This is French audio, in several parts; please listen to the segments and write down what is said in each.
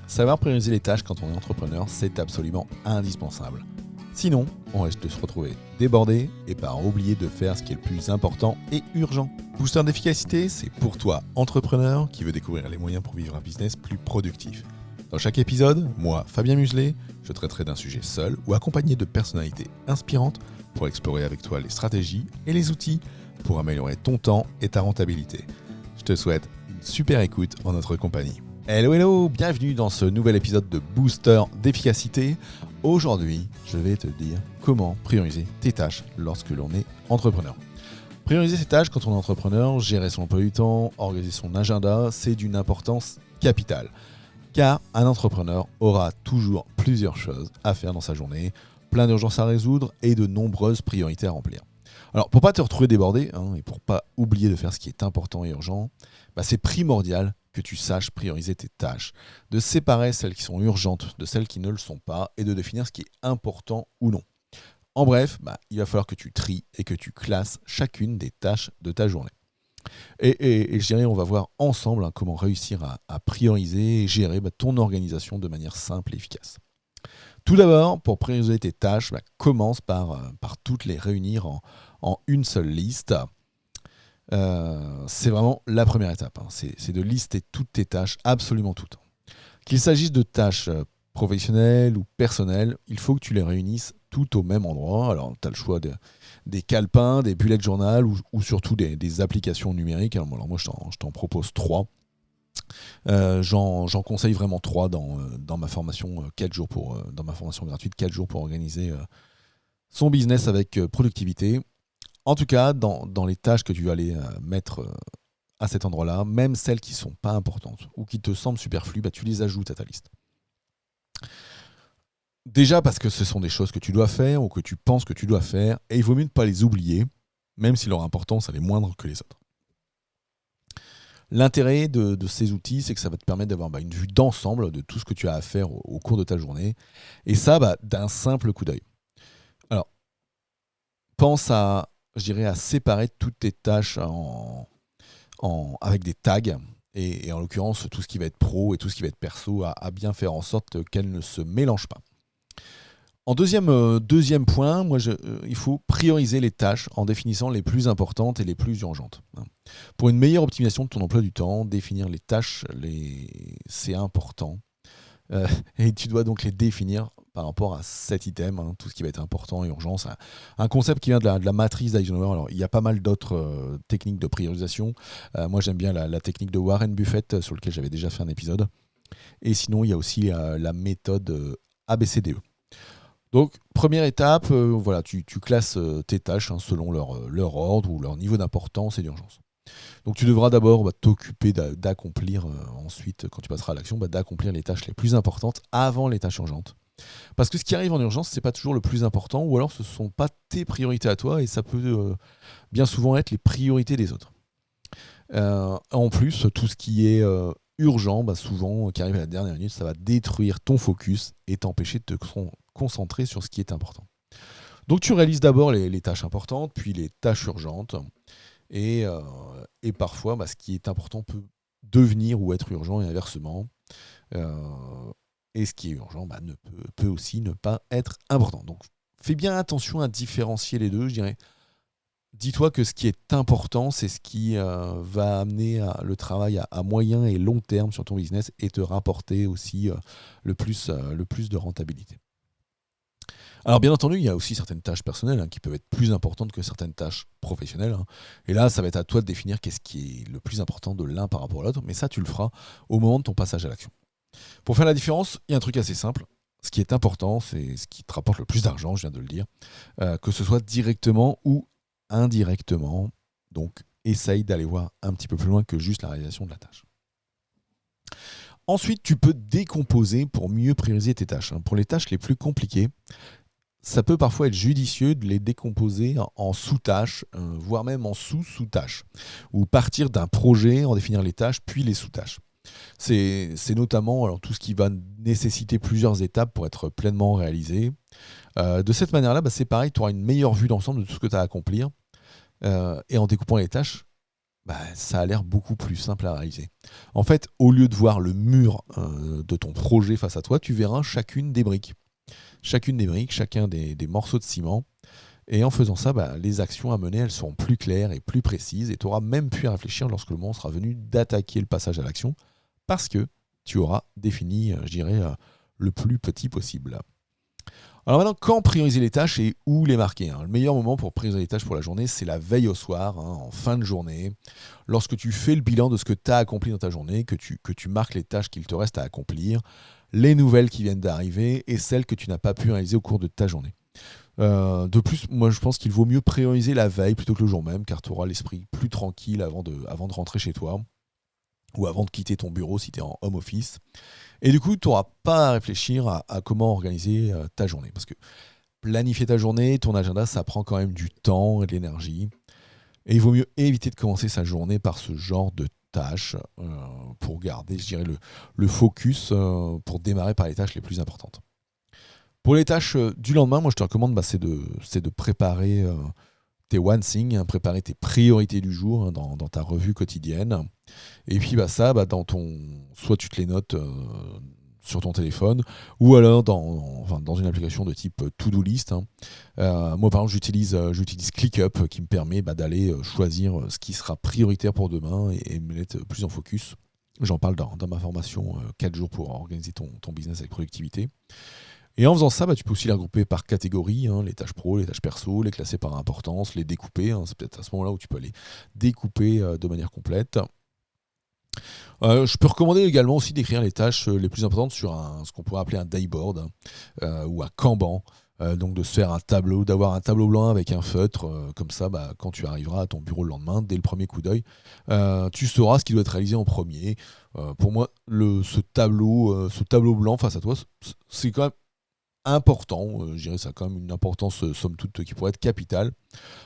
Savoir prioriser les tâches quand on est entrepreneur, c'est absolument indispensable. Sinon, on risque de se retrouver débordé et par oublier de faire ce qui est le plus important et urgent. Booster d'efficacité, c'est pour toi, entrepreneur, qui veut découvrir les moyens pour vivre un business plus productif. Dans chaque épisode, moi, Fabien Muselet, je traiterai d'un sujet seul ou accompagné de personnalités inspirantes pour explorer avec toi les stratégies et les outils pour améliorer ton temps et ta rentabilité. Je te souhaite une super écoute en notre compagnie. Hello, bienvenue dans ce nouvel épisode de Booster d'efficacité. Aujourd'hui, je vais te dire comment prioriser tes tâches lorsque l'on est entrepreneur. Prioriser ses tâches quand on est entrepreneur, gérer son emploi du temps, organiser son agenda, c'est d'une importance capitale. Car un entrepreneur aura toujours plusieurs choses à faire dans sa journée, plein d'urgences à résoudre et de nombreuses priorités à remplir. Alors, pour ne pas te retrouver débordé et pour ne pas oublier de faire ce qui est important et urgent, c'est primordial que tu saches prioriser tes tâches, de séparer celles qui sont urgentes de celles qui ne le sont pas et de définir ce qui est important ou non. En bref, il va falloir que tu tries et que tu classes chacune des tâches de ta journée. Et je dirais, on va voir ensemble comment réussir à prioriser et gérer ton organisation de manière simple et efficace. Tout d'abord, pour prioriser tes tâches, commence par toutes les réunir en une seule liste. C'est vraiment la première étape. C'est de lister toutes tes tâches, absolument toutes. Qu'il s'agisse de tâches professionnelles ou personnelles, il faut que tu les réunisses toutes au même endroit. Alors, tu as le choix des calepins, des bullet journal ou surtout des applications numériques. Alors moi, je t'en propose 3. J'en conseille vraiment 3 dans ma formation 4 jours dans ma formation gratuite 4 jours pour organiser son business avec productivité. En tout cas, dans les tâches que tu vas aller mettre à cet endroit-là, même celles qui ne sont pas importantes ou qui te semblent superflues, tu les ajoutes à ta liste. Déjà parce que ce sont des choses que tu dois faire ou que tu penses que tu dois faire, et il vaut mieux ne pas les oublier, même si leur importance elle est moindre que les autres. L'intérêt de ces outils, c'est que ça va te permettre d'avoir une vue d'ensemble de tout ce que tu as à faire au cours de ta journée, et ça d'un simple coup d'œil. Alors, pense à séparer toutes tes tâches avec des tags, et en l'occurrence, tout ce qui va être pro et tout ce qui va être perso, à bien faire en sorte qu'elles ne se mélangent pas. En deuxième point, il faut prioriser les tâches en définissant les plus importantes et les plus urgentes. Pour une meilleure optimisation de ton emploi du temps, définir les tâches, c'est important. Et tu dois donc les définir par rapport à cet item, tout ce qui va être important et urgent. C'est un concept qui vient de la matrice d'Eisenhower. Alors, il y a pas mal d'autres techniques de priorisation. Moi, j'aime bien la technique de Warren Buffett, sur laquelle j'avais déjà fait un épisode. Et sinon, il y a aussi la méthode ABCDE. Donc, première étape, tu classes tes tâches selon leur ordre ou leur niveau d'importance et d'urgence. Donc, tu devras d'abord t'occuper d'accomplir, ensuite, quand tu passeras à l'action, d'accomplir les tâches les plus importantes avant les tâches urgentes. Parce que ce qui arrive en urgence, c'est pas toujours le plus important, ou alors ce ne sont pas tes priorités à toi, et ça peut bien souvent être les priorités des autres. En plus, tout ce qui est urgent, souvent, qui arrive à la dernière minute, ça va détruire ton focus et t'empêcher de te concentrer sur ce qui est important. Donc tu réalises d'abord les tâches importantes, puis les tâches urgentes, et parfois ce qui est important peut devenir ou être urgent, et inversement. Et ce qui est urgent peut aussi ne pas être important. Donc fais bien attention à différencier les deux, je dirais. Dis-toi que ce qui est important, c'est ce qui va amener le travail à moyen et long terme sur ton business et te rapporter aussi le plus de rentabilité. Alors bien entendu, il y a aussi certaines tâches personnelles qui peuvent être plus importantes que certaines tâches professionnelles. Et là, ça va être à toi de définir qu'est-ce qui est le plus important de l'un par rapport à l'autre, mais ça, tu le feras au moment de ton passage à l'action. Pour faire la différence, il y a un truc assez simple. Ce qui est important, c'est ce qui te rapporte le plus d'argent, je viens de le dire, que ce soit directement ou indirectement. Donc, essaye d'aller voir un petit peu plus loin que juste la réalisation de la tâche. Ensuite, tu peux décomposer pour mieux prioriser tes tâches. Pour les tâches les plus compliquées, ça peut parfois être judicieux de les décomposer en sous-tâches, voire même en sous-sous-tâches, ou partir d'un projet, en définir les tâches, puis les sous-tâches. C'est notamment tout ce qui va nécessiter plusieurs étapes pour être pleinement réalisé. De cette manière-là, c'est pareil, tu auras une meilleure vue d'ensemble de tout ce que tu as à accomplir. Et en découpant les tâches, ça a l'air beaucoup plus simple à réaliser. En fait, au lieu de voir le mur de ton projet face à toi, tu verras chacune des briques. Chacune des briques, chacun des morceaux de ciment. Et en faisant ça, les actions à mener, elles seront plus claires et plus précises. Et tu auras même pu réfléchir lorsque le moment sera venu d'attaquer le passage à l'action, parce que tu auras défini, le plus petit possible. Alors maintenant, quand prioriser les tâches et où les marquer, hein. Le meilleur moment pour prioriser les tâches pour la journée, c'est la veille au soir, hein, en fin de journée. Lorsque tu fais le bilan de ce que tu as accompli dans ta journée, que tu marques les tâches qu'il te reste à accomplir, les nouvelles qui viennent d'arriver et celles que tu n'as pas pu réaliser au cours de ta journée. De plus, moi je pense qu'il vaut mieux prioriser la veille plutôt que le jour même, car tu auras l'esprit plus tranquille avant de rentrer chez toi ou avant de quitter ton bureau si tu es en home office. Et du coup, tu n'auras pas à réfléchir à comment organiser ta journée. Parce que planifier ta journée, ton agenda, ça prend quand même du temps et de l'énergie. Et il vaut mieux éviter de commencer sa journée par ce genre de tâches pour garder, le focus pour démarrer par les tâches les plus importantes. Pour les tâches du lendemain, moi je te recommande, c'est de préparer tes one thing, hein, préparer tes priorités du jour, hein, dans ta revue quotidienne. Et puis soit tu te les notes sur ton téléphone, ou alors dans une application de type To-Do List, hein. Moi par exemple j'utilise ClickUp qui me permet d'aller choisir ce qui sera prioritaire pour demain et me mettre plus en focus. J'en parle dans ma formation 4 jours pour organiser ton business avec productivité. Et en faisant ça, tu peux aussi les regrouper par catégorie, hein, les tâches pro, les tâches perso, les classer par importance, les découper, hein. C'est peut-être à ce moment-là où tu peux les découper de manière complète. Je peux recommander également aussi d'écrire les tâches les plus importantes sur ce qu'on pourrait appeler un dayboard, ou un Kanban. Donc de se faire un tableau, d'avoir un tableau blanc avec un feutre, comme ça, quand tu arriveras à ton bureau le lendemain, dès le premier coup d'œil, tu sauras ce qui doit être réalisé en premier. Pour moi, ce tableau blanc face à toi, c'est quand même important. Je dirais ça a quand même une importance, somme toute, qui pourrait être capitale.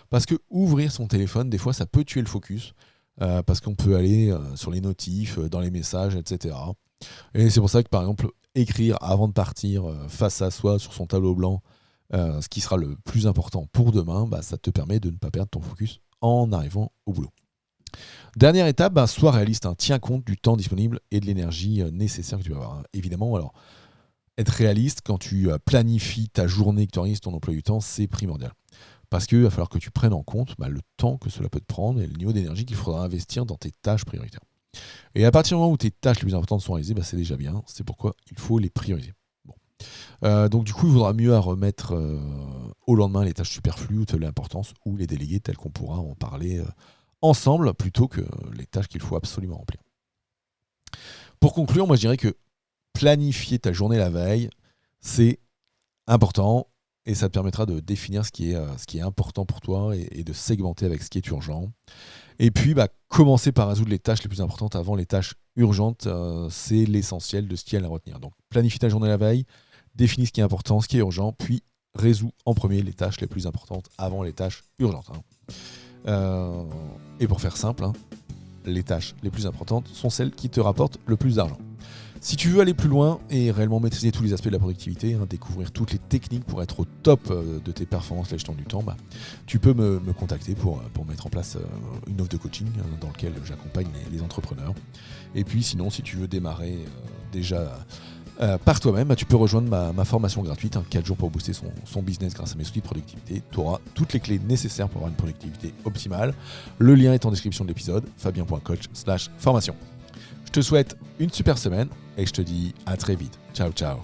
Parce que ouvrir son téléphone, des fois, ça peut tuer le focus. Parce qu'on peut aller sur les notifs, dans les messages, etc. Et c'est pour ça que, par exemple, écrire avant de partir face à soi sur son tableau blanc ce qui sera le plus important pour demain, ça te permet de ne pas perdre ton focus en arrivant au boulot. Dernière étape, sois réaliste, hein. Tiens compte du temps disponible et de l'énergie nécessaire que tu vas avoir, hein. Évidemment, alors, être réaliste quand tu planifies ta journée, que tu organises ton emploi du temps, c'est primordial. Parce qu'il va falloir que tu prennes en compte le temps que cela peut te prendre et le niveau d'énergie qu'il faudra investir dans tes tâches prioritaires. Et à partir du moment où tes tâches les plus importantes sont réalisées, c'est déjà bien. C'est pourquoi il faut les prioriser. Bon. Donc du coup, il vaudra mieux à remettre au lendemain les tâches superflues ou de l'importance, ou les déléguer telles qu'on pourra en parler ensemble, plutôt que les tâches qu'il faut absolument remplir. Pour conclure, moi je dirais que planifier ta journée la veille, c'est important. Et ça te permettra de définir ce qui est important pour toi et de segmenter avec ce qui est urgent. Et puis, commencer par résoudre les tâches les plus importantes avant les tâches urgentes, c'est l'essentiel de ce qu'il y a à retenir. Donc, planifie ta journée la veille, définis ce qui est important, ce qui est urgent, puis résous en premier les tâches les plus importantes avant les tâches urgentes, hein. Et pour faire simple, hein, les tâches les plus importantes sont celles qui te rapportent le plus d'argent. Si tu veux aller plus loin et réellement maîtriser tous les aspects de la productivité, hein, découvrir toutes les techniques pour être au top de tes performances la gestion du temps, tu peux me contacter pour mettre en place une offre de coaching dans laquelle j'accompagne les entrepreneurs. Et puis sinon, si tu veux démarrer déjà par toi-même, tu peux rejoindre ma formation gratuite, 4 jours pour booster son business grâce à mes outils de productivité. Tu auras toutes les clés nécessaires pour avoir une productivité optimale. Le lien est en description de l'épisode, fabien.coach/formation. Je te souhaite une super semaine et je te dis à très vite. Ciao, ciao.